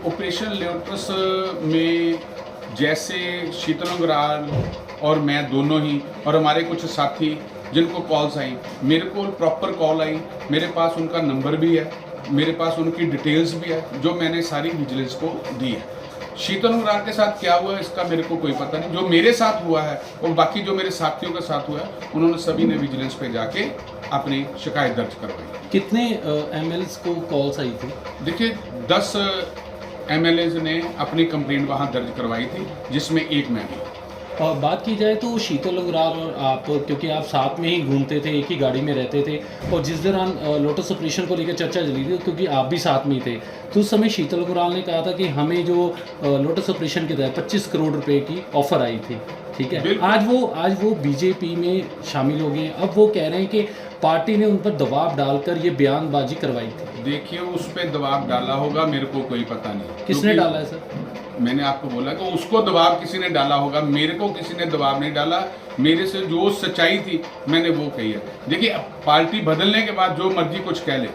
Operation lotus में जैसे शीतल अंगराल और मैं दोनों ही और हमारे कुछ साथी जिनको कॉल्स आई, मेरे को प्रॉपर कॉल आई, मेरे पास उनका नंबर भी है, मेरे पास उनकी डिटेल्स भी है जो मैंने सारी विजिलेंस को दी है। शीतल अंगराल के साथ क्या हुआ इसका मेरे को कोई पता नहीं, जो मेरे साथ हुआ है और बाकी जो मेरे साथियों के साथ हुआ है उन्होंने सभी ने विजिलेंस पे जाके अपनी शिकायत दर्ज करवाई। कितने एमएलएस को कॉल्स आई थी? देखिए 10 एमएलएज ने अपनी कंप्लेंट वहाँ दर्ज करवाई थी, जिसमें एक मैं भी। और बात की जाए तो शीतल अंगराल और आप, क्योंकि आप साथ में ही घूमते थे, एक ही गाड़ी में रहते थे, और जिस दौरान लोटस ऑपरेशन को लेकर चर्चा चली थी क्योंकि आप भी साथ में ही थे, तो उस समय शीतल अंगराल ने कहा था कि हमें जो लोटस ऑपरेशन के तहत 25 करोड़ रुपए की ऑफर आई थी, ठीक है। आज वो बीजेपी में शामिल हो गए। अब वो कह रहे हैं कि पार्टी ने उन पर दबाव डालकर ये बयानबाजी करवाई थी। देखिए उस पर दबाव डाला होगा, मेरे को कोई पता नहीं किसने डाला है सर? मैंने आपको बोला कि उसको दबाव किसी ने डाला होगा, मेरे को किसी ने दबाव नहीं डाला। मेरे से जो सच्चाई थी मैंने वो कही है। देखिए पार्टी बदलने के बाद जो मर्जी कुछ कह ले,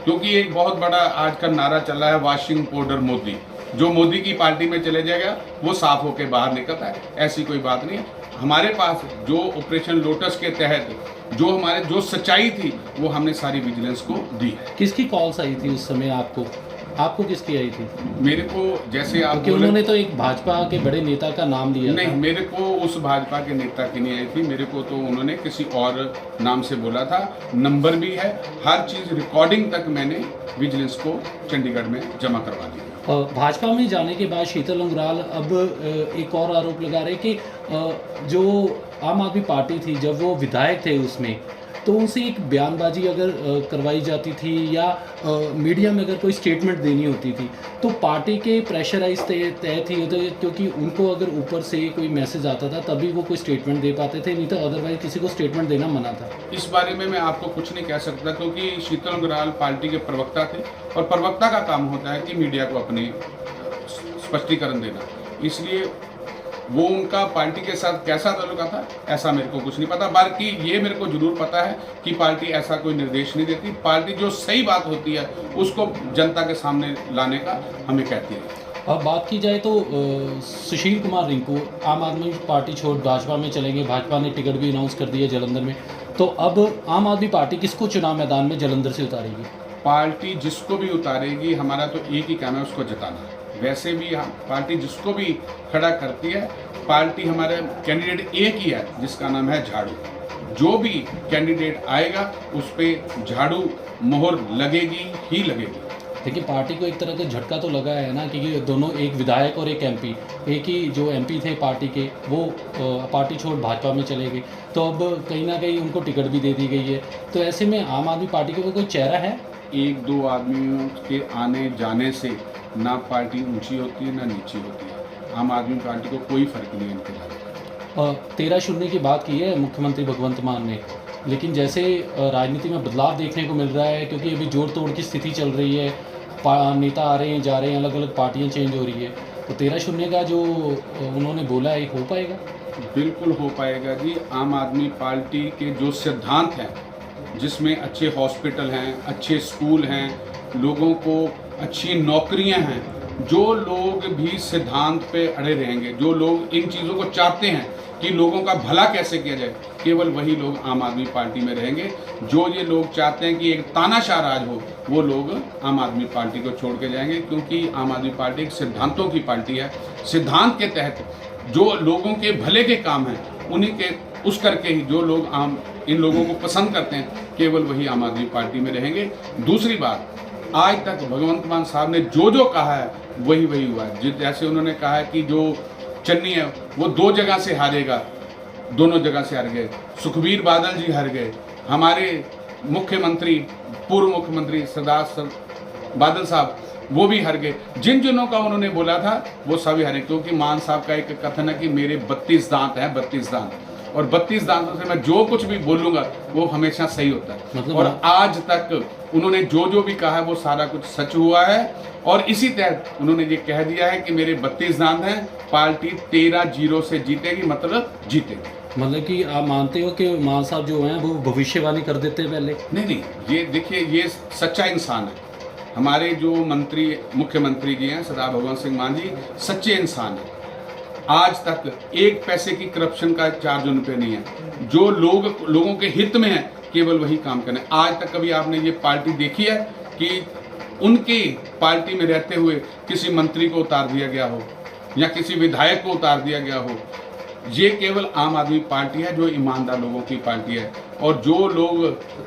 क्योंकि एक बहुत बड़ा आज का नारा चला है वॉशिंग पाउडर मोदी, जो मोदी की पार्टी में चले जाएगा वो साफ होकर बाहर निकलता है, ऐसी कोई बात नहीं है। हमारे पास जो ऑपरेशन लोटस के तहत जो सच्चाई थी वो हमने सारी विजिलेंस को दी है। किसकी कॉल्स आई थी उस समय आपको किसकी आई थी? मेरे को जैसे आप क्योंकि उन्होंने तो एक भाजपा के बड़े नेता का नाम लिया नहीं था। मेरे को उस भाजपा के नेता की नहीं आई थी, मेरे को तो उन्होंने किसी और नाम से बोला था। नंबर भी है, हर चीज़ रिकॉर्डिंग तक मैंने विजिलेंस को चंडीगढ़ में जमा करवा दी। भाजपा में जाने के बाद शीतल अंगराल अब एक और आरोप लगा रहे कि जो आम आदमी पार्टी थी जब वो विधायक थे उसमें, तो उनसे एक बयानबाजी अगर करवाई जाती थी या मीडिया में अगर कोई स्टेटमेंट देनी होती थी तो पार्टी के प्रेशराइज तय थी, तो क्योंकि उनको अगर ऊपर से कोई मैसेज आता था तभी वो कोई स्टेटमेंट दे पाते थे, नहीं तो अदरवाइज किसी को स्टेटमेंट देना मना था। इस बारे में मैं आपको कुछ नहीं कह सकता, क्योंकि शीतल अंगराल पार्टी के प्रवक्ता थे और प्रवक्ता का काम होता है कि मीडिया को अपने स्पष्टीकरण देना, इसलिए वो उनका पार्टी के साथ कैसा ताल्लुका था ऐसा मेरे को कुछ नहीं पता। बाकी ये मेरे को जरूर पता है कि पार्टी ऐसा कोई निर्देश नहीं देती, पार्टी जो सही बात होती है उसको जनता के सामने लाने का हमें कहती है। अब बात की जाए तो सुशील कुमार रिंकू आम आदमी पार्टी छोड़ भाजपा में चलेंगे, भाजपा ने टिकट भी अनाउंस कर दिया जलंधर में, तो अब आम आदमी पार्टी किसको चुनाव मैदान में जलंधर से उतारेगी? पार्टी जिसको भी उतारेगी, हमारा तो एक ही काम है उसको जिताना। वैसे भी पार्टी जिसको भी खड़ा करती है, पार्टी हमारे कैंडिडेट एक ही है जिसका नाम है झाड़ू। जो भी कैंडिडेट आएगा उस पर झाड़ू मोहर लगेगी ही लगेगी। देखिए पार्टी को एक तरह का झटका तो लगा है ना, क्योंकि दोनों, एक विधायक और एक एमपी, एक ही जो एमपी थे पार्टी के वो पार्टी छोड़ भाजपा में चले गए, तो अब कहीं ना कहीं उनको टिकट भी दे दी गई है। तो ऐसे में आम आदमी पार्टी का कोई चेहरा है? एक दो आदमियों के आने जाने से ना पार्टी ऊंची होती है ना नीची होती है। आम आदमी पार्टी को कोई फर्क नहीं है इनके बारे में। 13 की बात की है मुख्यमंत्री भगवंत मान ने, लेकिन जैसे राजनीति में बदलाव देखने को मिल रहा है, क्योंकि अभी जोड़ तोड़ की स्थिति चल रही है, नेता आ रहे हैं जा रहे हैं, अलग अलग पार्टियां चेंज हो रही है, तो 13 का जो उन्होंने बोला है हो पाएगा? बिल्कुल हो पाएगा जी। आम आदमी पार्टी के जो सिद्धांत हैं, जिसमें अच्छे हॉस्पिटल हैं, अच्छे स्कूल हैं, लोगों को अच्छी नौकरियां हैं, जो लोग भी सिद्धांत पे अड़े रहेंगे, जो लोग इन चीज़ों को चाहते हैं कि लोगों का भला कैसे किया जाए, केवल वही लोग आम आदमी पार्टी में रहेंगे। जो ये लोग चाहते हैं कि एक तानाशाह राज हो, वो लोग आम आदमी पार्टी को छोड़ के जाएंगे, क्योंकि आम आदमी पार्टी एक सिद्धांतों की पार्टी है। सिद्धांत के तहत जो लोगों के भले के काम हैं उन्हीं के उस करके ही जो लोग इन लोगों को पसंद करते हैं, केवल वही आम आदमी पार्टी में रहेंगे। दूसरी बात, आज तक भगवंत मान साहब ने जो कहा है वही हुआ है। जैसे उन्होंने कहा है कि जो चन्नी है वो 2 जगह से हारेगा, दोनों जगह से हार गए। सुखबीर बादल जी हार गए, हमारे मुख्यमंत्री, पूर्व मुख्यमंत्री सरदार बादल साहब वो भी हार गए। जिनों का उन्होंने बोला था वो सभी हारे, क्योंकि मान साहब का एक कथन है कि मेरे 32 दांत हैं, 32 दांत, और 32 दांतों से मैं जो कुछ भी बोलूँगा वो हमेशा सही होता है। मतलब और आज तक उन्होंने जो भी कहा है वो सारा कुछ सच हुआ है, और इसी तहत उन्होंने ये कह दिया है कि मेरे 32 दांत हैं, पार्टी 13-0 से जीतेगी, मतलब जीतेगी। मतलब कि आप मानते हो कि मान साहब जो हैं वो भविष्यवाणी कर देते हैं पहले? नहीं, ये देखिए, ये सच्चा इंसान है। हमारे जो मुख्यमंत्री जी हैं सरदार भगवंत सिंह मान जी सच्चे इंसान हैं। आज तक एक पैसे की करप्शन का चार्ज उन पे नहीं है। जो लोगों के हित में है केवल वही काम करें। आज तक कभी आपने ये पार्टी देखी है कि उनकी पार्टी में रहते हुए किसी मंत्री को उतार दिया गया हो या किसी विधायक को उतार दिया गया हो? ये केवल आम आदमी पार्टी है जो ईमानदार लोगों की पार्टी है, और जो लोग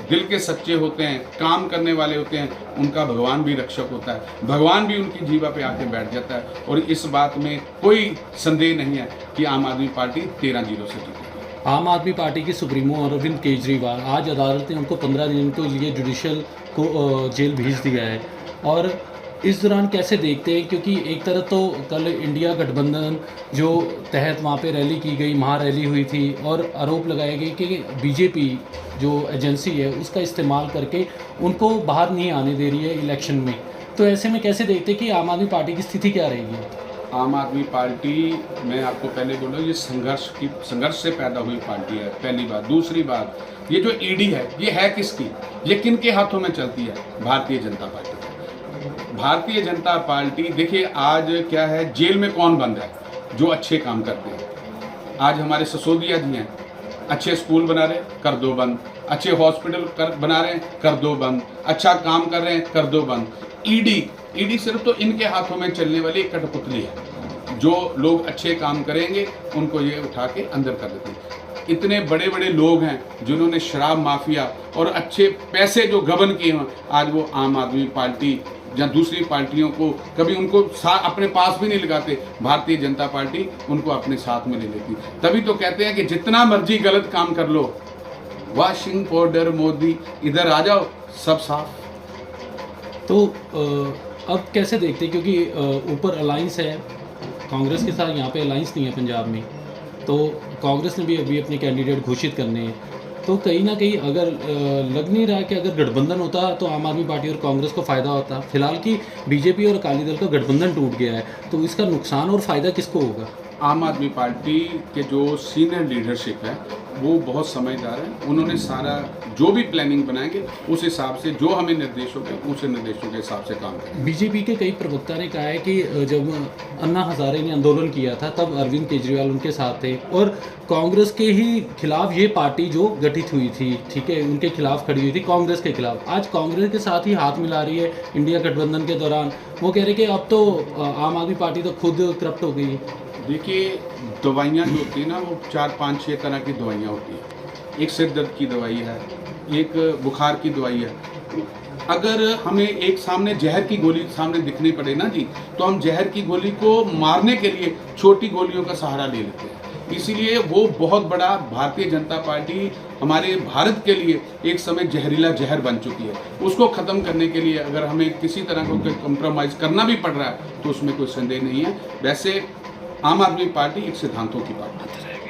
दिल के सच्चे होते हैं, काम करने वाले होते हैं, उनका भगवान भी रक्षक होता है। भगवान भी उनकी जीवा पे आके बैठ जाता है, और इस बात में कोई संदेह नहीं है कि आम आदमी पार्टी 13-0 से जीतेगी। आम आदमी पार्टी के सुप्रीमो अरविंद केजरीवाल, आज अदालत ने उनको 15 दिन के लिए जुडिशल को जेल भेज दिया है। और इस दौरान कैसे देखते हैं, क्योंकि एक तरफ तो कल इंडिया गठबंधन जो तहत वहाँ पे रैली की गई, महारैली हुई थी, और आरोप लगाए गए कि बीजेपी जो एजेंसी है उसका इस्तेमाल करके उनको बाहर नहीं आने दे रही है इलेक्शन में। तो ऐसे में कैसे देखते हैं कि आम आदमी पार्टी की स्थिति क्या रहेगी? आम आदमी पार्टी, मैं आपको पहले बोला, ये संघर्ष से पैदा हुई पार्टी है, पहली बात। दूसरी बात, ये जो ईडी है ये है किसकी? ये किन के हाथों में चलती है? भारतीय जनता पार्टी। भारतीय जनता पार्टी, देखिए आज क्या है, जेल में कौन बंद है? जो अच्छे काम करते हैं। आज हमारे सिसोदिया जी हैं, अच्छे स्कूल बना रहे, कर दो बंद। अच्छे हॉस्पिटल बना रहे हैं, कर दो बंद। अच्छा काम कर रहे हैं, कर दो बंद। ईडी सिर्फ तो इनके हाथों में चलने वाली एक कठपुतली है। जो लोग अच्छे काम करेंगे उनको ये उठा के अंदर कर देते हैं। इतने बड़े बड़े लोग हैं जिन्होंने शराब माफिया और अच्छे पैसे जो गबन किए हैं, आज वो आम आदमी पार्टी या दूसरी पार्टियों को कभी उनको अपने पास भी नहीं लगाते। भारतीय जनता पार्टी उनको अपने साथ में ले लेती। तभी तो कहते हैं कि जितना मर्जी गलत काम कर लो, वॉशिंग पाउडर मोदी इधर आ जाओ, सब साफ। तो अब कैसे देखते हैं, क्योंकि ऊपर अलाइंस है कांग्रेस के साथ, यहाँ पे अलाइंस नहीं है पंजाब में, तो कांग्रेस ने भी अभी अपने कैंडिडेट घोषित करने हैं। तो कहीं ना कहीं अगर लग नहीं रहा कि अगर गठबंधन होता तो आम आदमी पार्टी और कांग्रेस को फ़ायदा होता। फिलहाल कि बीजेपी और अकाली दल का गठबंधन टूट गया है, तो इसका नुकसान और फ़ायदा किसको होगा? आम आदमी पार्टी के जो सीनियर लीडरशिप है वो बहुत समझदार है। उन्होंने सारा जो भी प्लानिंग बनाएंगे उस हिसाब से, जो हमें निर्देश होंगे उस निर्देशों के हिसाब से काम करेंगे। बीजेपी के कई प्रवक्ता ने कहा है कि जब अन्ना हजारे ने आंदोलन किया था तब अरविंद केजरीवाल उनके साथ थे, और कांग्रेस के ही खिलाफ ये पार्टी जो गठित हुई थी, ठीक है, उनके खिलाफ खड़ी हुई थी, कांग्रेस के खिलाफ। आज कांग्रेस के साथ ही हाथ मिला रही है इंडिया गठबंधन के दौरान। वो कह रहे कि अब तो आम आदमी पार्टी तो खुद करप्ट हो गई। देखिए, दवाइयाँ जो होती है ना, वो 4-5-6 तरह की दवाइयाँ होती हैं। एक सिर दर्द की दवाई है, एक बुखार की दवाई है। अगर हमें एक सामने जहर की गोली सामने दिखनी पड़े ना जी, तो हम जहर की गोली को मारने के लिए छोटी गोलियों का सहारा ले लेते हैं। इसीलिए वो बहुत बड़ा, भारतीय जनता पार्टी हमारे भारत के लिए एक समय जहरीला जहर बन चुकी है। उसको ख़त्म करने के लिए अगर हमें किसी तरह का कंप्रोमाइज़ करना भी पड़ रहा है तो उसमें कोई संदेह नहीं है। वैसे आम आदमी पार्टी एक सिद्धांतों की पार्टी है।